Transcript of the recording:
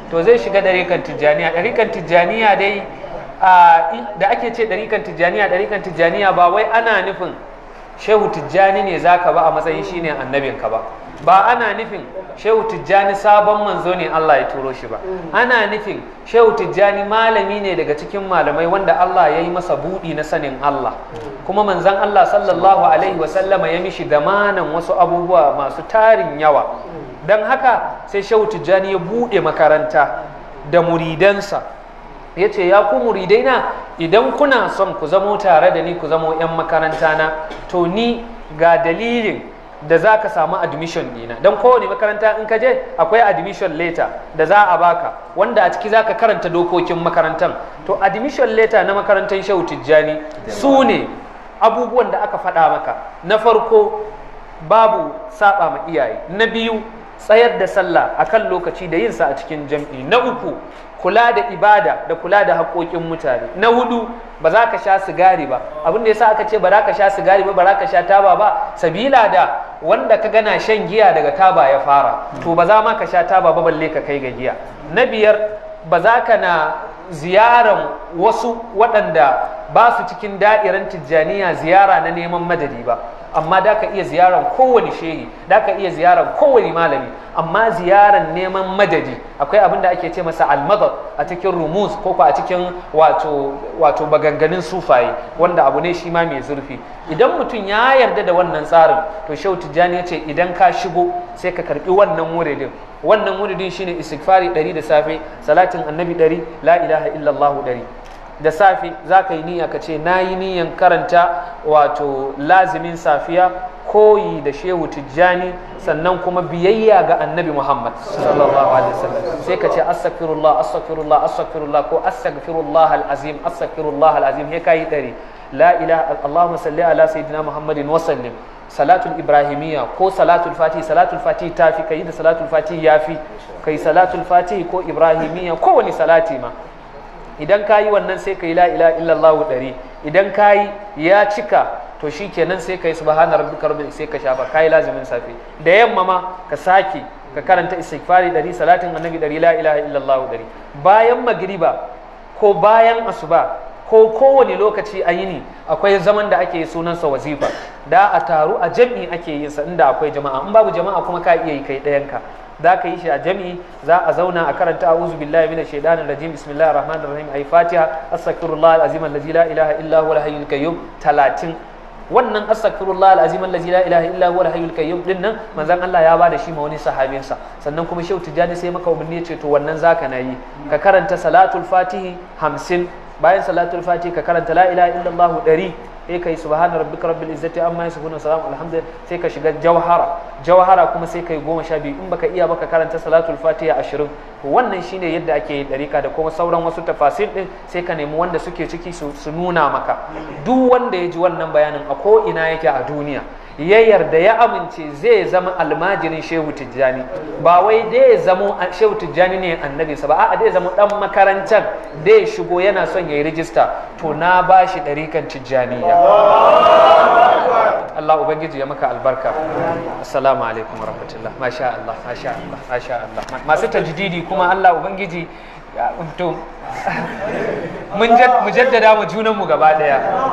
to zai shiga ɗarikan tijjaniya. Ɗarikan tijjaniya dai da ake ce ɗarikan tijjaniya ba wai ana nufin shehu tijjani ne zaka ba a matsayin shine annabinka ba ana nufin shehu tijjani sabon manzo ne Allah ya turo shi ba, ana nufin shehu tijjani malami ne daga cikin malamai wanda Allah ya yi masa buɗi na sanin Allah, kuma manzon Allah sallallahu alaihi wasallama ya mishi damanan wasu abubuwa masu tarin yawa. Don haka sai shehu tijjani ya buɗe makaranta da muridansa ya ce, ya ku muridaina, idan kuna son ku zamo tare da ni, ku zamo 'yan makaranta na, to ni ga dalilin da za ka samu admission dina. Don kowane makaranta in ka je akwai admission letter da za a baka, wanda a ciki za ka karanta dokokin makarantar. To admission letter na makarantar shehu tijjani su ne abubuwan da aka faɗa maka. Na farko, babu saba ma iyaye. Na biyu, tsayar da sallah akan lokaci da yin sa a cikin jam'i. Na uku, kula da ibada da kula da haƙoƙin mutane. Na hudu, ba za ka sha sigari ba. Abin da yasa aka ce ba za ka sha sigari ba za ka sha taba ba, sabila da wanda ka gana shan giya daga taba ya fara, to ba za ma ka sha taba ba balle ka kai ga giya. Na biyar, ba za ka na ziyaran wasu waɗanda ba su cikin da'irar tijjaniya ziyara na neman madadi ba, amma da ka iya ziyaran kowane shehi, da ka iya ziyaran kowane malami, amma ziyaran neman madadi akwai abin da ake ce masa almadad a cikin rumuz ko a cikin wato maganganun sufaye, wanda abu ne shi ma mai zurfi. Idan mutum ya yarda da wannan tsarin, to shehu tijjani ya ce idan ka shigo sai ka karbi wannan wuridin. Wannan wuridin shine istighfari 100 da safe, salatin annabi 100, la ilaha illallah 100. Da safe za ka yi niyya ka ce na yi niyyan karanta wato lazimin safiya, koyi da shehu tijjani, sannan kuma biyayya ga annabi Muhammad sallallahu alaihi wasallam. Sai ka ce astaghfirullah astaghfirullah astaghfirullah ko astaghfirullah alazim astaghfirullah alazim. He kai 100. La ilaha Allahumma salli ala sayyidina Muhammadin wa sallim. Salatul ibrahimiyya ko salatul fatih tafi, kai da salatul fatih yafi, kai salatul fatih ko ibrahimiyya ko wani salati ma. Idan ka yi wannan sai ka yi la ilaha illallah 100. Idan ka yi ya cika, to shi kenan sai ka yi subhana rabbika rabbil, sai ka shafa, ka yi lazimin safe. Da yamma ma ka sake ka karanta istighfari 100, salatin annabi 100, la ilaha illallah 100. Bayan magriba ko bayan asuba ko kowane lokaci a yini akwai zaman da ake sunansa wazifa, da a taru a jam'i ake yin sa inda akwai jama'a. In babu jama'a kuma ka iya yi kai ɗayanka. za ka yi shi a jami'i, za a zauna a karanta a'udhu billahi minash shaitanir rajim, bismillahir rahmanir rahim, ayi fatiha, astaghfirullah alazim allazi la ilaha illa huwal hayyul qayyum 30. wannan astaghfirullah alazim allazi la ilaha illa huwal hayyul qayyum din nan manzon Allah ya bada shi ma wani sahabinsa. Sannan kuma Shehu Tijjani sai maka umarni ya ce to wannan zaka nayi ka karanta salatul fatihi 50, bayan salatul fatihi ka karanta la ilaha illallah 100, sai kai subhana rabbika rabbil izzati amma yasifun wa salamun alhamdulillah, sai ka shiga jawhara kuma sai kai 12. in baka iya baka karanta salatul fatiha 20. wannan shine yadda ake yi dariƙa, da kuma sauran wasu tafasir din sai ka nemi wanda suke ciki su nuna maka. Duk wanda ya ji wannan bayanin a ko ina yake a duniya ya yarda ya amince zai zama almajirin Shehu Tijjani, ba wai dai ya zamo Shehu Tijjani ne annabinsa ba, a'a dai zama dan makarantar da ya shigo yana son ya yi rijista, to na bashi ɗarikan Tijjaniya. Allah Ubangiji ya maka albarka. Assalamu alaikum warahmatullah. Masha Allah, masha Allah, masha Allah. Masu tajdidi kuma Allah Ubangiji ya mu jaddada mu junanmu gaba daya.